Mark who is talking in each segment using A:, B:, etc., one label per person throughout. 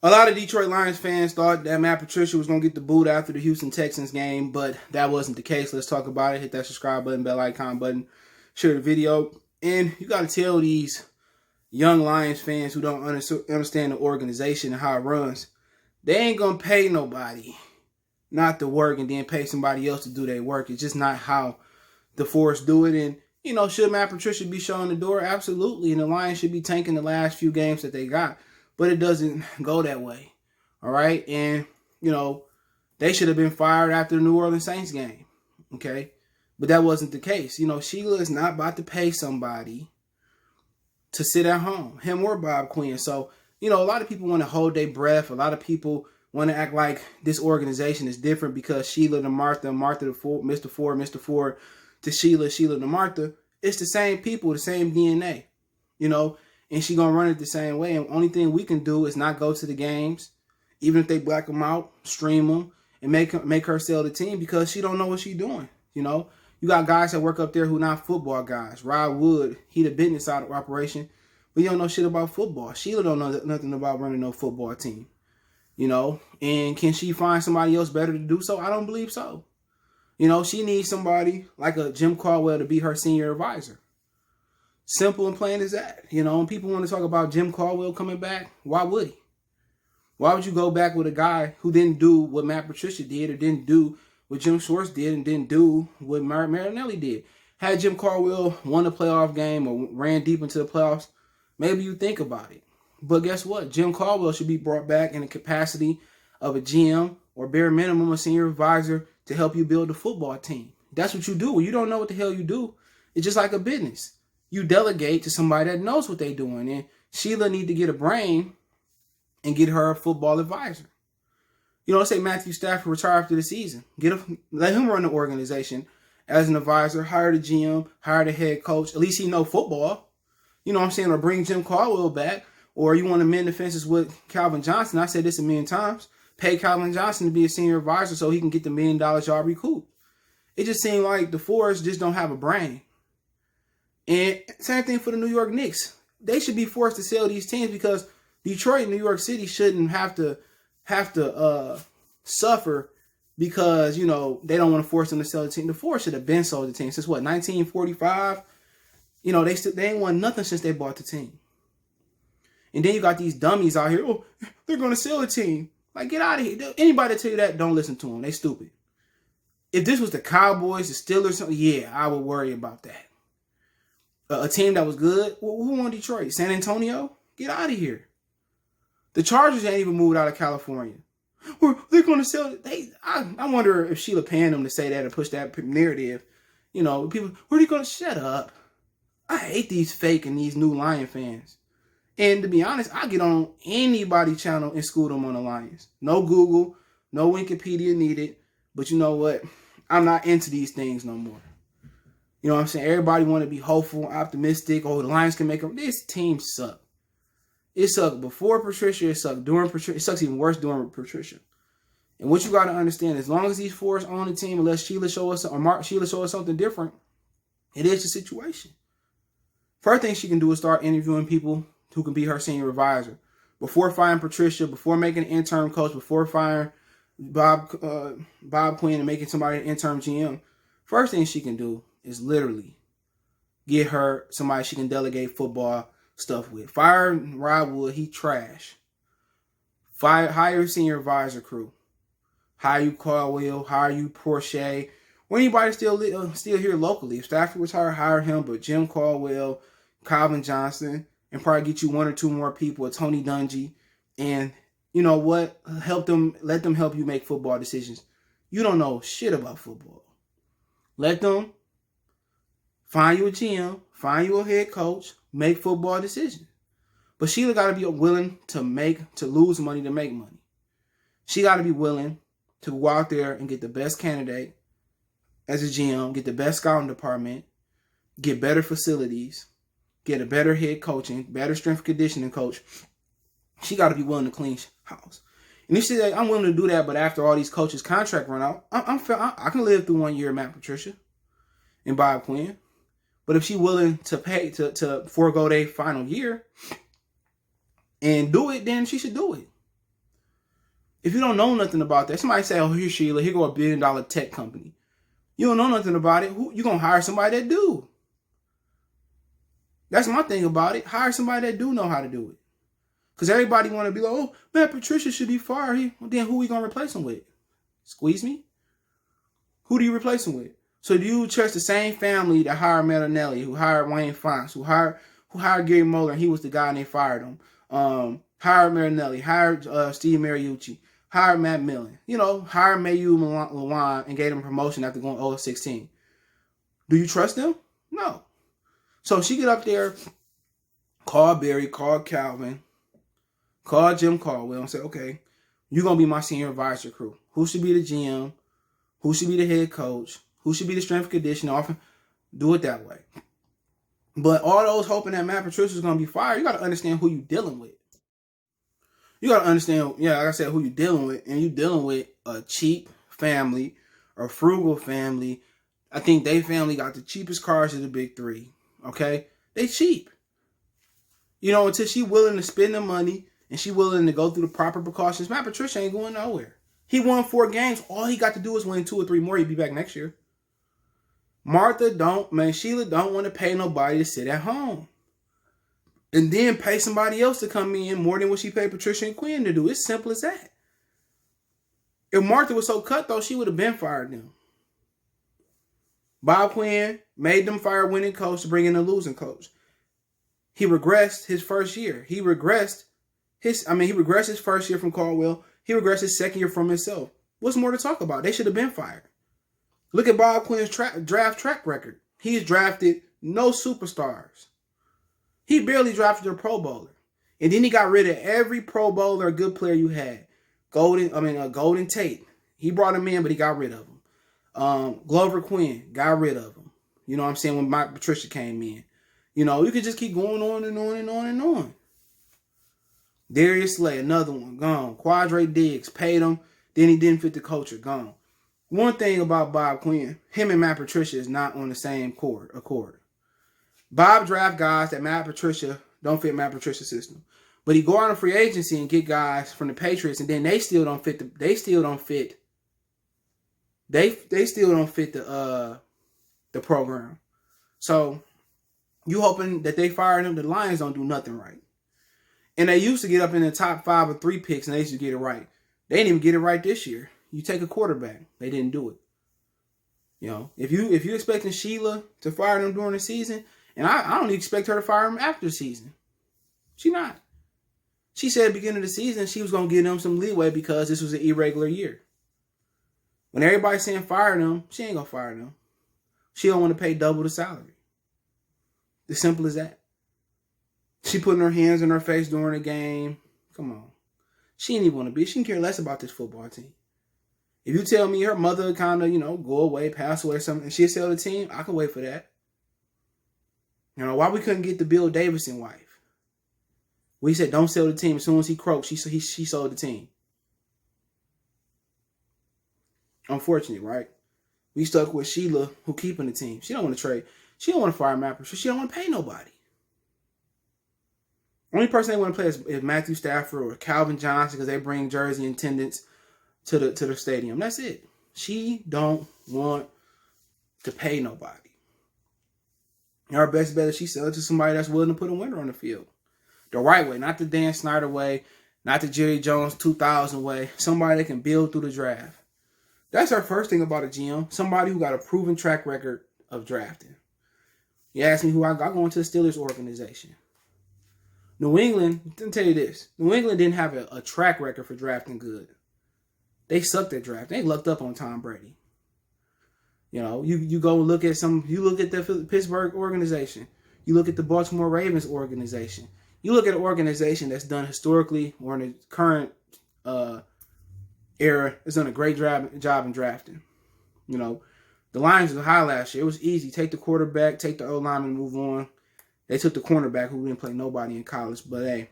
A: A lot of Detroit Lions fans thought that Matt Patricia was going to get the boot after the Houston Texans game, but that wasn't the case. Let's talk about it. Hit that subscribe button, bell icon button, share the video. And you got to tell these young Lions fans who don't understand the organization and how it runs, they ain't going to pay nobody not to work and then pay somebody else to do their work. It's just not how the Force do it. And, you know, should Matt Patricia be showing the door? Absolutely. And the Lions should be tanking the last few games that they got. But it doesn't go that way. All right. And, you know, they should have been fired after the New Orleans Saints game. Okay. But that wasn't the case. You know, Sheila is not about to pay somebody to sit at home, him or Bob Quinn. So, you know, a lot of people want to hold their breath. A lot of people want to act like this organization is different because Sheila to Martha, Martha to Ford, Mr. Ford to Sheila, Sheila to Martha. It's the same people, the same DNA, you know. And she going to run it the same way. And the only thing we can do is not go to the games, even if they black them out, stream them, and make her sell the team because she don't know what she's doing. You know, you got guys that work up there who not football guys. Rod Wood, he the business side of operation, but he don't know shit about football. Sheila don't know nothing about running no football team. You know, and can she find somebody else better to do so? I don't believe so. You know, she needs somebody like a Jim Caldwell to be her senior advisor. Simple and plain as that. You know, and people want to talk about Jim Caldwell coming back. Why would he? Why would you go back with a guy who didn't do what Matt Patricia did or didn't do what Jim Schwartz did and didn't do what Marinelli did? Had Jim Caldwell won a playoff game or ran deep into the playoffs, maybe you think about it. But guess what? Jim Caldwell should be brought back in the capacity of a GM or bare minimum a senior advisor to help you build a football team. That's what you do. When you don't know what the hell you do, it's just like a business. You delegate to somebody that knows what they're doing. And Sheila need to get a brain and get her a football advisor. You know, let's say Matthew Stafford retire after the season. Let him run the organization as an advisor. Hire the GM, hire the head coach. At least he know football. You know what I'm saying? Or bring Jim Caldwell back. Or you want to mend the fences with Calvin Johnson. I said this a million times. Pay Calvin Johnson to be a senior advisor so he can get the $1 million y'all recouped. It just seemed like the Force just don't have a brain. And same thing for the New York Knicks. They should be forced to sell these teams because Detroit and New York City shouldn't have to suffer because, you know, they don't want to force them to sell the team. The Force should have been sold the team since what, 1945? You know, they ain't won nothing since they bought the team. And then you got these dummies out here. Oh, they're going to sell the team. Like, get out of here. Anybody tell you that, don't listen to them. They stupid. If this was the Cowboys, the Steelers, yeah, I would worry about that. A team that was good. Well, who won Detroit? San Antonio? Get out of here. The Chargers ain't even moved out of California. They're going to sell. I wonder if Sheila paying them to say that and push that narrative. You know, people, where are they going to shut up? I hate these fake and these new Lion fans. And to be honest, I get on anybody's channel and school them on the Lions. No Google, no Wikipedia needed. But you know what? I'm not into these things no more. You know what I'm saying? Everybody want to be hopeful, optimistic. Oh, the Lions can make them. This team sucked. It sucked before Patricia. It sucked during Patricia. It sucks even worse during Patricia. And what you got to understand, as long as these four on the team, unless Sheila show us something different, it is the situation. First thing she can do is start interviewing people who can be her senior advisor. Before firing Patricia, before making an interim coach, before firing Bob Quinn and making somebody an interim GM, first thing she can do is literally get her somebody she can delegate football stuff with. Fire Rod Wood, he trash. Hire a senior advisor crew. Hire you Caldwell, hire you Porsche, or anybody still here locally. If Stafford was hire him, but Jim Caldwell, Calvin Johnson, and probably get you one or two more people, Tony Dungy, and you know what? Let them help you make football decisions. You don't know shit about football. Let them find you a GM, find you a head coach, make football decisions. But Sheila got to be willing to lose money to make money. She got to be willing to go out there and get the best candidate as a GM, get the best scouting department, get better facilities, get a better head coaching, better strength conditioning coach. She got to be willing to clean house. And if she say, I'm willing to do that, but after all these coaches' contract run out, I can live through 1 year of Matt Patricia and Bob Quinn. But if she's willing to pay to forego their final year and do it, then she should do it. If you don't know nothing about that, somebody say, oh, here's Sheila, here go a $1 billion tech company. You don't know nothing about it. You going to hire somebody that do. That's my thing about it. Hire somebody that do know how to do it. Because everybody want to be like, oh, man, Patricia should be fired. Then who we going to replace him with? Squeeze me? Who do you replace him with? So do you trust the same family that hired Marinelli, who hired Wayne Fonts, who hired Gary Moeller, and he was the guy and they fired him? Hired Marinelli, hired Steve Mariucci, hired Matt Millen, hired Mayu Lawan and gave him a promotion after going 0-16. Do you trust them? No. So she get up there, call Barry, call Calvin, call Jim Caldwell and say, okay, you're going to be my senior advisor crew. Who should be the GM? Who should be the head coach? Who should be the strength and conditioning officer? Do it that way. But all those hoping that Matt Patricia is going to be fired, you got to understand who you're dealing with. You got to understand, like I said, who you're dealing with. And you're dealing with a cheap family, a frugal family. I think they family got the cheapest cars of the big three. Okay? They cheap. Until she willing to spend the money and she willing to go through the proper precautions, Matt Patricia ain't going nowhere. He won 4 games. All he got to do is win 2 or 3 more. He'd be back next year. Sheila don't want to pay nobody to sit at home. And then pay somebody else to come in more than what she paid Patricia and Quinn to do. It's simple as that. If Martha was so cutthroat, she would have been fired them. Bob Quinn made them fire a winning coach to bring in a losing coach. He regressed his first year. He regressed his first year from Caldwell. He regressed his second year from himself. What's more to talk about? They should have been fired. Look at Bob Quinn's draft track record. He's drafted no superstars. He barely drafted a Pro Bowler. And then he got rid of every Pro Bowler, good player you had. Golden Tate. He brought him in, but he got rid of him. Glover Quinn, got rid of him. You know what I'm saying? When Mike Patricia came in. You could just keep going on and on and on and on. Darius Slay, another one, gone. Quadre Diggs, paid him. Then he didn't fit the culture, gone. One thing about Bob Quinn, him and Matt Patricia is not on the same accord. Bob draft guys that Matt Patricia don't fit Matt Patricia's system. But he go out on free agency and get guys from the Patriots, and then they still don't fit the program. So you hoping that they fire them, the Lions don't do nothing right. And they used to get up in the top 5 or 3 picks, and they used to get it right. They didn't even get it right this year. You take a quarterback. They didn't do it. If you expecting Sheila to fire them during the season, and I don't expect her to fire them after the season. She not. She said at the beginning of the season she was going to give them some leeway because this was an irregular year. When everybody's saying fire them, she ain't going to fire them. She don't want to pay double the salary. As simple as that. She putting her hands in her face during the game. Come on. She didn't even want to be. She can care less about this football team. If you tell me her mother kind of, go away, pass away or something, and she'll sell the team, I can wait for that. Why we couldn't get the Bill Davidson wife? We said don't sell the team. As soon as he croaked, she sold the team. Unfortunately, right? We stuck with Sheila, who keeping the team. She don't want to trade. She don't want to fire Matt Patricia. She don't want to pay nobody. Only person they want to play is Matthew Stafford or Calvin Johnson because they bring jersey attendance to the stadium. That's it. She don't want to pay nobody. Her best bet is she sells it to somebody that's willing to put a winner on the field. The right way, not the Dan Snyder way, not the Jerry Jones 2000 way. Somebody that can build through the draft. That's our first thing about a GM. Somebody who got a proven track record of drafting. You ask me who I got going to the Steelers organization. New England, let me tell you this. New England didn't have a track record for drafting good. They sucked at draft. They lucked up on Tom Brady. You go look at you look at the Pittsburgh organization. You look at the Baltimore Ravens organization. You look at an organization that's done historically or in the current era has done a great job in drafting. The Lions was high last year. It was easy. Take the quarterback, take the O-lineman, move on. They took the cornerback who didn't play nobody in college. But hey,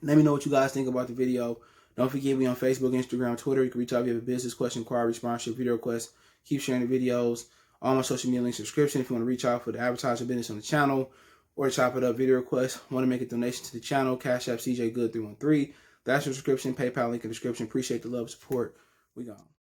A: let me know what you guys think about the video. Don't forget me on Facebook, Instagram, Twitter. You can reach out if you have a business question, inquiry, sponsorship, video request. Keep sharing the videos. All my social media links, subscription if you want to reach out for the advertising business on the channel or chop it up video request. Want to make a donation to the channel, Cash App CJ Good 313. That's your description. PayPal link in the description. Appreciate the love and support. We gone.